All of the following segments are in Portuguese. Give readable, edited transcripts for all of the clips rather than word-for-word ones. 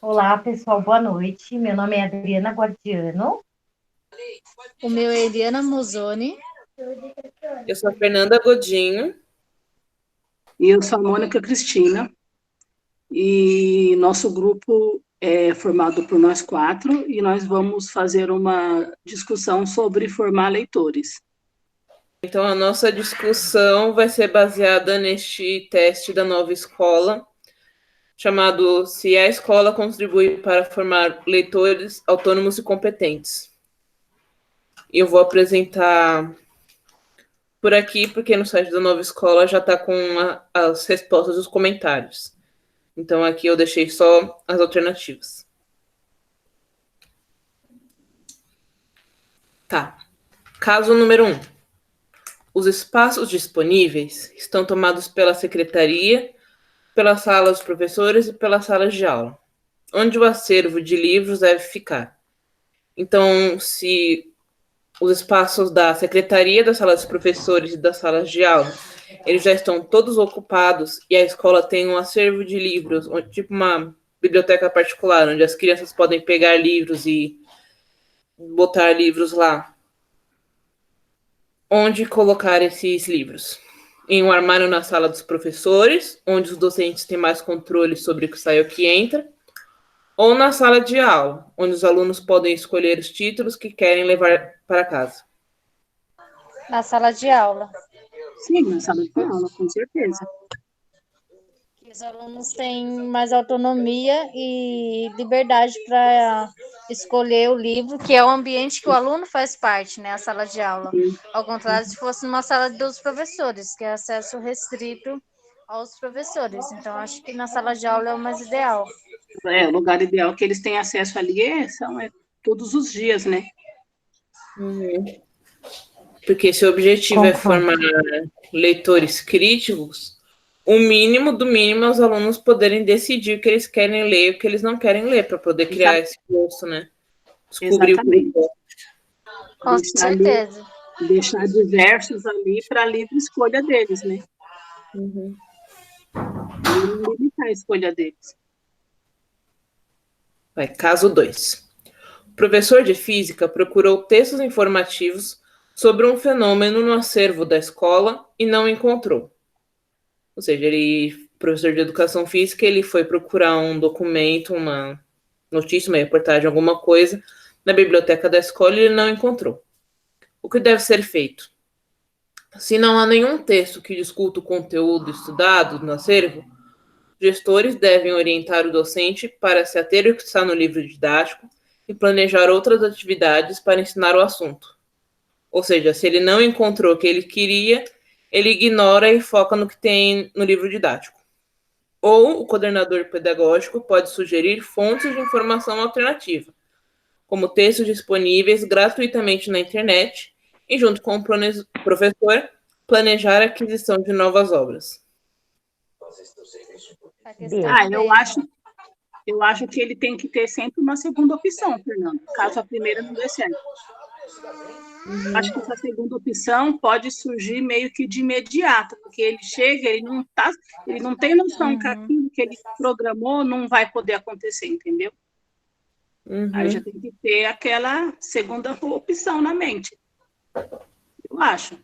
Olá, pessoal, boa noite. Meu nome é Adriana Guardiano. O meu é Eliana Mozoni. Eu sou a Fernanda Godinho. E eu sou a Mônica Cristina, e nosso grupo é formado por nós quatro, e nós vamos fazer uma discussão sobre formar leitores. Então, a nossa discussão vai ser baseada neste teste da nova escola, chamado Se a Escola Contribui para Formar Leitores Autônomos e Competentes. E eu vou apresentar por aqui, porque no site da nova escola já está com as respostas dos comentários. Então, aqui eu deixei só as alternativas. Tá. Caso número 1. Os espaços disponíveis estão tomados pela secretaria, pelas salas dos professores e pelas salas de aula, onde o acervo de livros deve ficar. Então, se os espaços da secretaria, das salas dos professores e das salas de aula, eles já estão todos ocupados e a escola tem um acervo de livros, tipo uma biblioteca particular, onde as crianças podem pegar livros e botar livros lá. Onde colocar esses livros? Em um armário na sala dos professores, onde os docentes têm mais controle sobre o que sai e o que entra, ou na sala de aula, onde os alunos podem escolher os títulos que querem levar para casa. Na sala de aula. Sim, na sala de aula, com certeza. Os alunos têm mais autonomia e liberdade para escolher o livro, que é o ambiente que o aluno faz parte, né? A sala de aula. Ao contrário, se fosse numa sala dos professores, que é acesso restrito aos professores. Então, acho que na sala de aula é o mais ideal. O lugar ideal que eles têm acesso ali são todos os dias, né? Porque se o objetivo é formar leitores críticos, o mínimo do mínimo é os alunos poderem decidir o que eles querem ler e o que eles não querem ler, para poder criar esse gosto, né? Descobrir o que eles Exatamente. gostam. Com certeza. Deixar diversos ali para a livre escolha deles, né? E não limitar a escolha deles. Vai, caso 2. O professor de física procurou textos informativos sobre um fenômeno no acervo da escola e não encontrou. Ou seja, professor de educação física, ele foi procurar um documento, uma notícia, uma reportagem, alguma coisa na biblioteca da escola e ele não encontrou. O que deve ser feito? Se não há nenhum texto que discuta o conteúdo estudado no acervo, gestores devem orientar o docente para se ater ao que está no livro didático e planejar outras atividades para ensinar o assunto. Ou seja, se ele não encontrou o que ele queria, ele ignora e foca no que tem no livro didático. Ou o coordenador pedagógico pode sugerir fontes de informação alternativa, como textos disponíveis gratuitamente na internet, e junto com o professor, planejar a aquisição de novas obras. Eu acho que ele tem que ter sempre uma segunda opção, Fernando, caso a primeira não dê certo. Acho que essa segunda opção pode surgir meio que de imediato, porque ele chega, ele não tem noção que aquilo que ele programou não vai poder acontecer, entendeu? Aí já tem que ter aquela segunda opção na mente. Eu acho.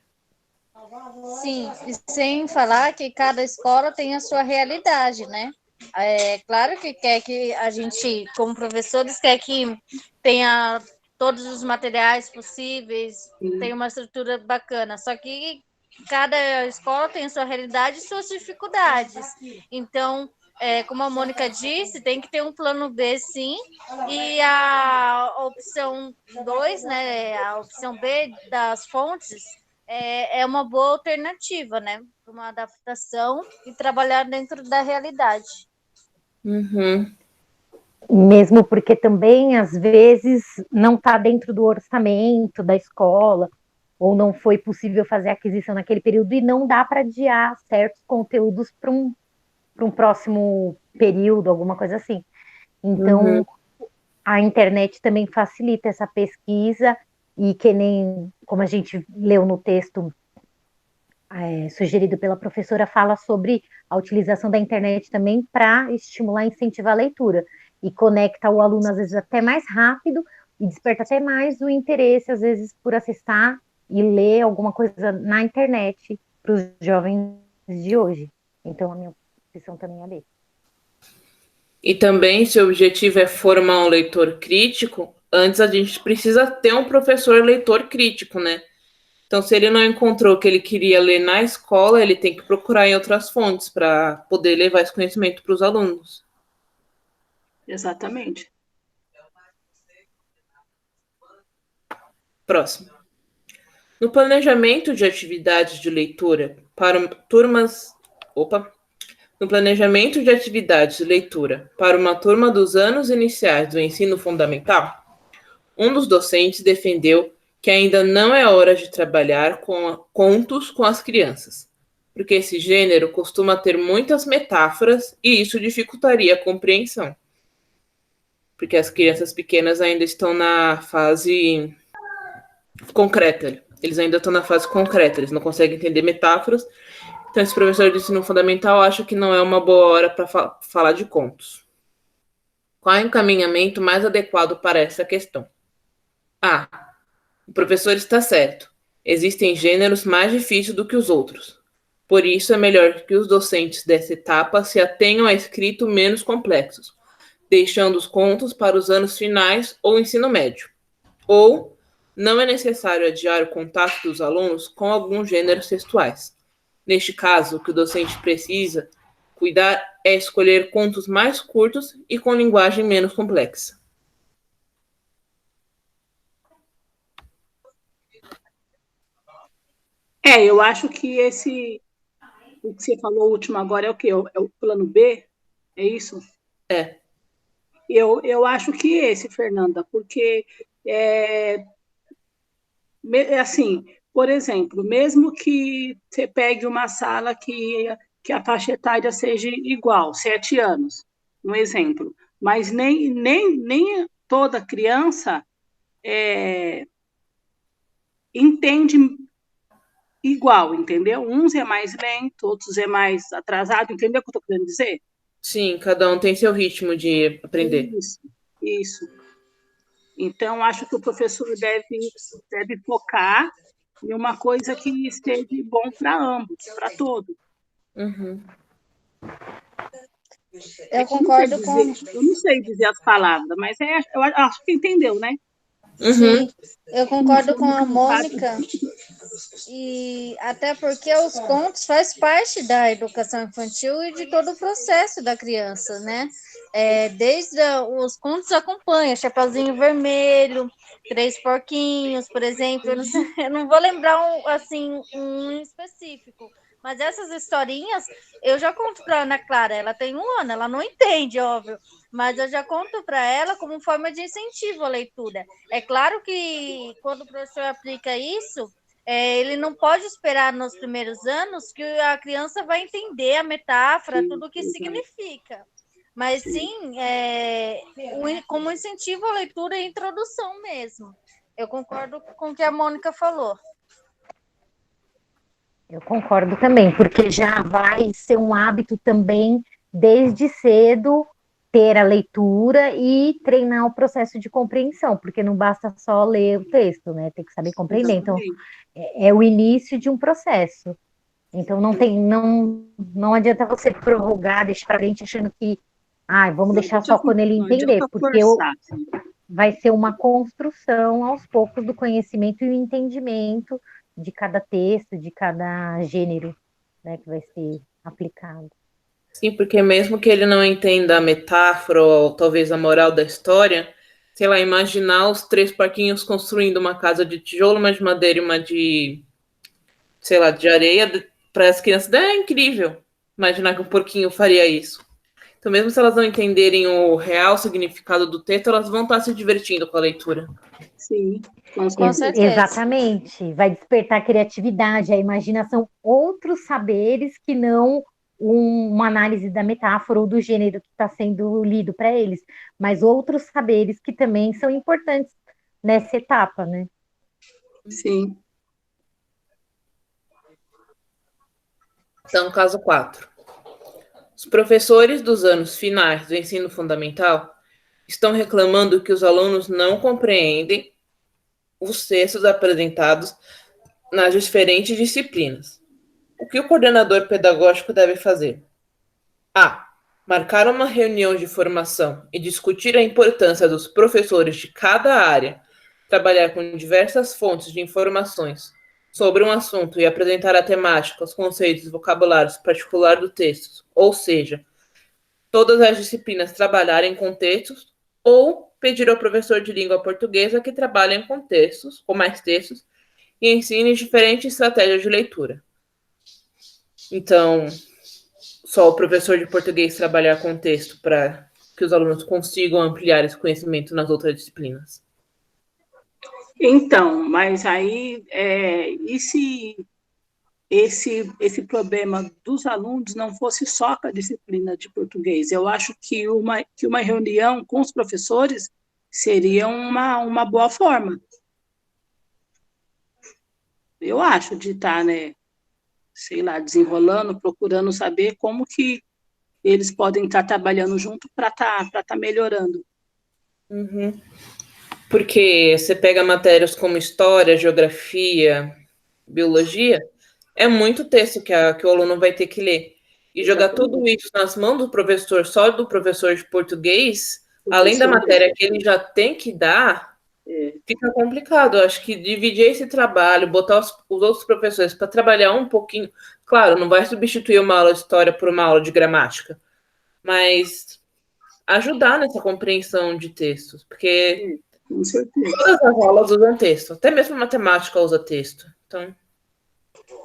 Sim, e sem falar que cada escola tem a sua realidade, né? É claro que quer que a gente, como professores, quer que tenha todos os materiais possíveis, tenha uma estrutura bacana, só que cada escola tem a sua realidade e suas dificuldades. Então, como a Mônica disse, tem que ter um plano B, sim, e a opção 2, né, a opção B das fontes, é uma boa alternativa, né? Uma adaptação e trabalhar dentro da realidade. Mesmo porque também, às vezes, não está dentro do orçamento da escola, ou não foi possível fazer a aquisição naquele período, e não dá para adiar certos conteúdos para um próximo período, alguma coisa assim. Então, a internet também facilita essa pesquisa, e que nem, como a gente leu no texto sugerido pela professora, fala sobre a utilização da internet também para estimular e incentivar a leitura. e conecta o aluno, às vezes, até mais rápido e desperta até mais o interesse, às vezes, por acessar e ler alguma coisa na internet para os jovens de hoje. Então, a minha opção também é ler. E também, se o objetivo é formar um leitor crítico, antes a gente precisa ter um professor leitor crítico, né? Então, se ele não encontrou o que ele queria ler na escola, ele tem que procurar em outras fontes para poder levar esse conhecimento para os alunos. Exatamente. Próximo. No planejamento de atividades de leitura para turmas. No planejamento de atividades de leitura para uma turma dos anos iniciais do ensino fundamental, um dos docentes defendeu que ainda não é hora de trabalhar com contos com as crianças, porque esse gênero costuma ter muitas metáforas e isso dificultaria a compreensão. Porque as crianças pequenas ainda estão na fase concreta. Eles ainda estão na fase concreta, eles não conseguem entender metáforas. Então, esse professor de ensino fundamental acha que não é uma boa hora para falar de contos. Qual é o encaminhamento mais adequado para essa questão? A. O professor está certo. Existem gêneros mais difíceis do que os outros. Por isso, é melhor que os docentes dessa etapa se atenham a escritos menos complexos, deixando os contos para os anos finais ou ensino médio. Ou, não é necessário adiar o contato dos alunos com alguns gêneros textuais. Neste caso, o que o docente precisa cuidar é escolher contos mais curtos e com linguagem menos complexa. Eu acho que o que você falou último agora é o quê? É o plano B? É isso? É. Eu acho que esse, Fernanda, porque assim, por exemplo, mesmo que você pegue uma sala que a faixa etária seja igual, 7 anos, um exemplo, mas nem toda criança entende igual, entendeu? Uns é mais lento, outros é mais atrasado, entendeu o que eu estou querendo dizer? Sim, cada um tem seu ritmo de aprender. Isso. Então, acho que o professor deve focar em uma coisa que esteja bom para ambos, para todos. Uhum. Eu concordo com... Eu não sei dizer as palavras, mas eu acho que entendeu, né? Sim, eu concordo com a Mônica, e até porque os contos faz parte da educação infantil e de todo o processo da criança, né? Desde os contos acompanham Chapeuzinho Vermelho, Três Porquinhos, por exemplo, eu não vou lembrar um específico, mas essas historinhas eu já conto para Ana Clara, ela tem 1 ano, ela não entende, óbvio, mas eu já conto para ela como forma de incentivo à leitura. É claro que quando o professor aplica isso, ele não pode esperar nos primeiros anos que a criança vai entender a metáfora, tudo o que significa. Mas sim, como incentivo à leitura e introdução mesmo. Eu concordo com o que a Mônica falou. Eu concordo também, porque já vai ser um hábito também, desde cedo, ter a leitura e treinar o processo de compreensão, porque não basta só ler o texto, né? Tem que saber compreender. Então, é o início de um processo. Então, não adianta você prorrogar, deixar para frente achando que vamos deixar só quando ele entender, porque vai ser uma construção aos poucos do conhecimento e o entendimento de cada texto, de cada gênero, né, que vai ser aplicado. Sim, porque mesmo que ele não entenda a metáfora ou talvez a moral da história, sei lá, imaginar os 3 porquinhos construindo uma casa de tijolo, uma de madeira e uma de, sei lá, de areia, para as crianças é incrível imaginar que um porquinho faria isso. Então, mesmo se elas não entenderem o real significado do texto, elas vão estar se divertindo com a leitura. Sim, com certeza. Exatamente. Vai despertar a criatividade, a imaginação, outros saberes que não uma análise da metáfora ou do gênero que está sendo lido para eles, mas outros saberes que também são importantes nessa etapa, né? Sim. Então, caso 4. Os professores dos anos finais do ensino fundamental estão reclamando que os alunos não compreendem os textos apresentados nas diferentes disciplinas. O que o coordenador pedagógico deve fazer? A. Marcar uma reunião de formação e discutir a importância dos professores de cada área trabalhar com diversas fontes de informações sobre um assunto e apresentar a temática, os conceitos e vocabulários particulares do texto, ou seja, todas as disciplinas trabalharem com textos, ou pedir ao professor de língua portuguesa que trabalhem com textos, com mais textos, e ensine diferentes estratégias de leitura. Então, só o professor de português trabalhar com texto para que os alunos consigam ampliar esse conhecimento nas outras disciplinas. Então, mas aí, e se esse problema dos alunos não fosse só com a disciplina de português? Eu acho que uma reunião com os professores seria uma boa forma. Eu acho de estar, né, sei lá, desenrolando, procurando saber como que eles podem estar trabalhando junto para estar melhorando. Uhum. Porque você pega matérias como história, geografia, biologia, é muito texto que o aluno vai ter que ler. E jogar tudo isso nas mãos do professor, só do professor de português, além da matéria que ele já tem que dar, fica complicado. Eu acho que dividir esse trabalho, botar os outros professores para trabalhar um pouquinho, claro, não vai substituir uma aula de história por uma aula de gramática, mas ajudar nessa compreensão de textos, porque Com certeza. todas as aulas usam texto, até mesmo matemática usa texto. Então,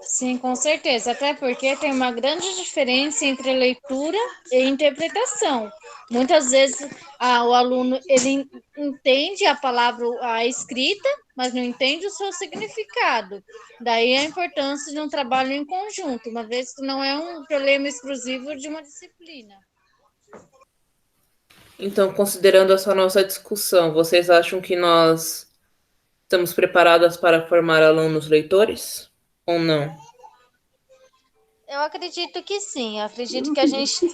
Sim, com certeza. Até porque tem uma grande diferença entre leitura e interpretação. Muitas vezes o aluno ele entende a palavra, a escrita, mas não entende o seu significado. Daí a importância de um trabalho em conjunto, uma vez que não é um problema exclusivo de uma disciplina. então, considerando essa nossa discussão, vocês acham que nós estamos preparadas para formar alunos leitores ou não? Eu acredito que sim. Eu acredito que a gente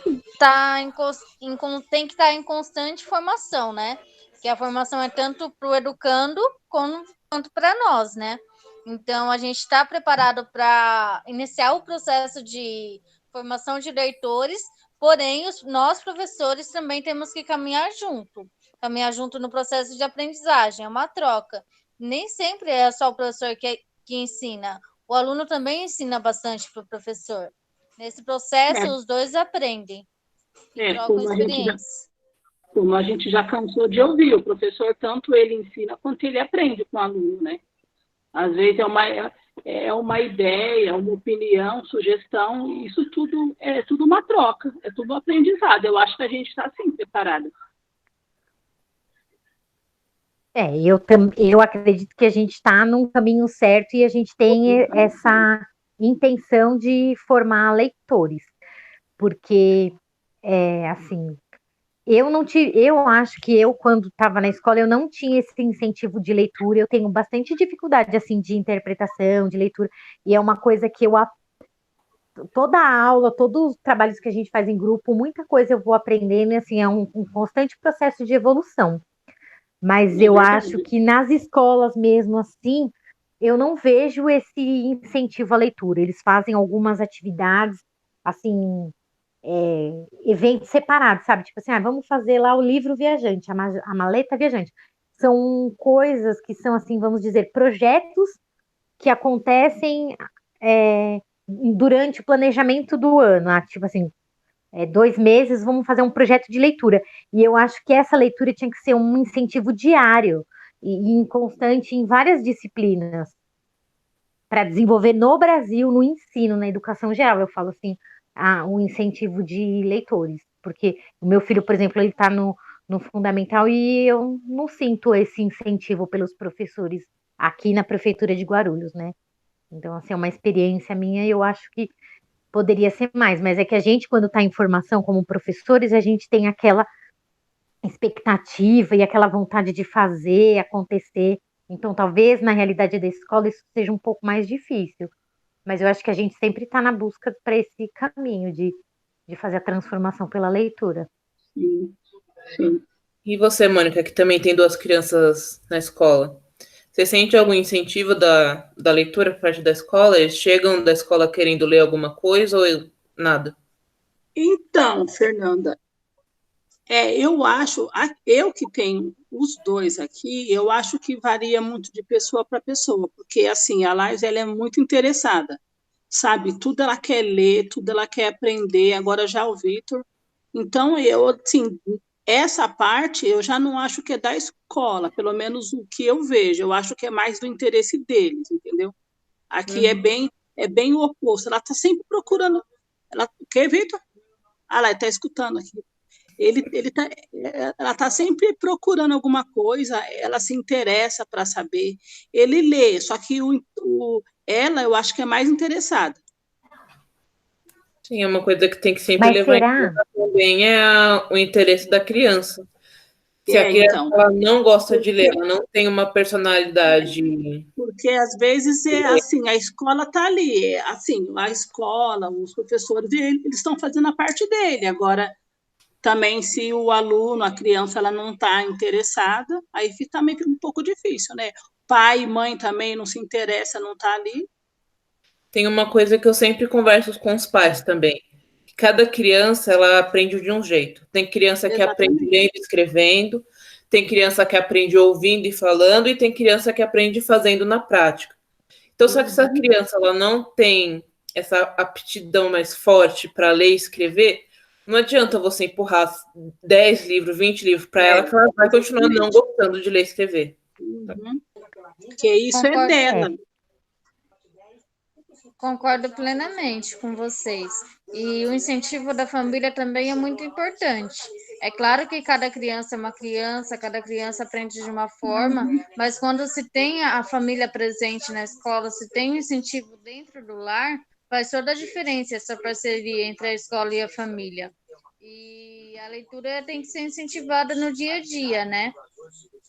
tem que estar em constante formação, né? Que a formação é tanto para o educando quanto para nós, né? Então, a gente está preparado para iniciar o processo de formação de leitores, porém, nós, professores, também temos que caminhar junto no processo de aprendizagem, é uma troca. Nem sempre é só o professor que ensina, o aluno também ensina bastante para o professor. Nesse processo, os dois aprendem e trocam experiências. Como a gente já cansou de ouvir, o professor tanto ele ensina quanto ele aprende com o aluno, né? Às vezes é uma ideia, uma opinião, sugestão, isso tudo é tudo uma troca, é tudo um aprendizado. Eu acho que a gente está, sim, preparado. Eu acredito que a gente está num caminho certo e a gente tem essa intenção de formar leitores, porque, assim, eu acho que quando estava na escola, eu não tinha esse incentivo de leitura, eu tenho bastante dificuldade, assim, de interpretação, de leitura, e é uma coisa que toda a aula, todos os trabalhos que a gente faz em grupo, muita coisa eu vou aprendendo, e, assim, é um constante processo de evolução. Mas eu acho que nas escolas mesmo assim, eu não vejo esse incentivo à leitura. Eles fazem algumas atividades, assim, eventos separados, sabe? Tipo assim, vamos fazer lá o livro viajante, a maleta viajante. São coisas que são, assim, vamos dizer, projetos que acontecem durante o planejamento do ano. Tipo assim, 2 meses, vamos fazer um projeto de leitura. E eu acho que essa leitura tinha que ser um incentivo diário e constante em várias disciplinas para desenvolver no Brasil, no ensino, na educação geral. Eu falo assim, um incentivo de leitores. Porque o meu filho, por exemplo, ele está no fundamental e eu não sinto esse incentivo pelos professores aqui na prefeitura de Guarulhos, né? Então, assim, é uma experiência minha e eu acho que poderia ser mais, mas é que a gente, quando está em formação como professores, a gente tem aquela expectativa e aquela vontade de fazer acontecer. Então, talvez na realidade da escola isso seja um pouco mais difícil. Mas eu acho que a gente sempre está na busca para esse caminho de fazer a transformação pela leitura. Sim, sim. E você, Mônica, que também tem duas crianças na escola, você sente algum incentivo da leitura por parte da escola? Eles chegam da escola querendo ler alguma coisa ou nada? Então, Fernanda, eu acho, eu que tenho os dois aqui, eu acho que varia muito de pessoa para pessoa, porque assim, a Lais, ela é muito interessada, sabe? Tudo ela quer ler, tudo ela quer aprender. Agora já o Vitor, então eu, assim, essa parte eu já não acho que é da escola, pelo menos o que eu vejo, eu acho que é mais do interesse deles, entendeu? Aqui é bem o oposto. Ela está sempre procurando. Ela, quer, Vitor? Ah, lá, está escutando aqui. Ela está sempre procurando alguma coisa, ela se interessa para saber. Ele lê, só que ela eu acho que é mais interessada. Sim, é uma coisa que tem que sempre Mas levar em será? conta também o interesse da criança. Se a criança Então, ela não gosta de ler, porque, ela não tem uma personalidade. porque às vezes é assim, a escola está ali, assim, a escola, os professores, eles estão fazendo a parte dele. Agora, também se o aluno, a criança, ela não está interessada, aí fica também um pouco difícil, né? Pai e mãe também não se interessa, não está ali. Tem uma coisa que eu sempre converso com os pais também. Cada criança ela aprende de um jeito. Tem criança que aprende Exatamente. lendo e escrevendo, tem criança que aprende ouvindo e falando, e tem criança que aprende fazendo na prática. Então, só que essa Uhum. criança ela não tem essa aptidão mais forte para ler e escrever, não adianta você empurrar 10 livros, 20 livros para ela, que ela vai continuar não Exatamente. gostando de ler e escrever. Uhum. Porque isso é Concordo, dela. concordo plenamente com vocês. E o incentivo da família também é muito importante. É claro que cada criança é uma criança, cada criança aprende de uma forma, mas quando se tem a família presente na escola, se tem um incentivo dentro do lar, faz toda a diferença essa parceria entre a escola e a família. E a leitura tem que ser incentivada no dia a dia, né?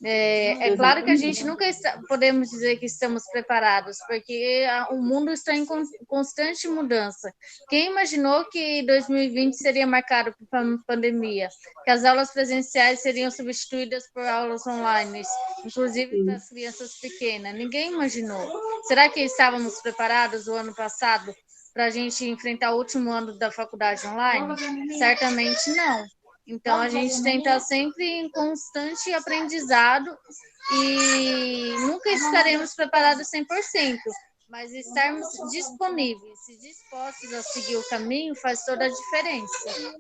É claro que a gente Exatamente. nunca podemos dizer que estamos preparados, porque o mundo está em constante mudança. Quem imaginou que 2020 seria marcado por pandemia, que as aulas presenciais seriam substituídas por aulas online, inclusive para Sim. as crianças pequenas? Ninguém imaginou. Será que estávamos preparados o ano passado para a gente enfrentar o último ano da faculdade online? Certamente não. Então, a gente tem que estar sempre em constante aprendizado e nunca estaremos preparados 100%, mas estarmos disponíveis e dispostos a seguir o caminho faz toda a diferença.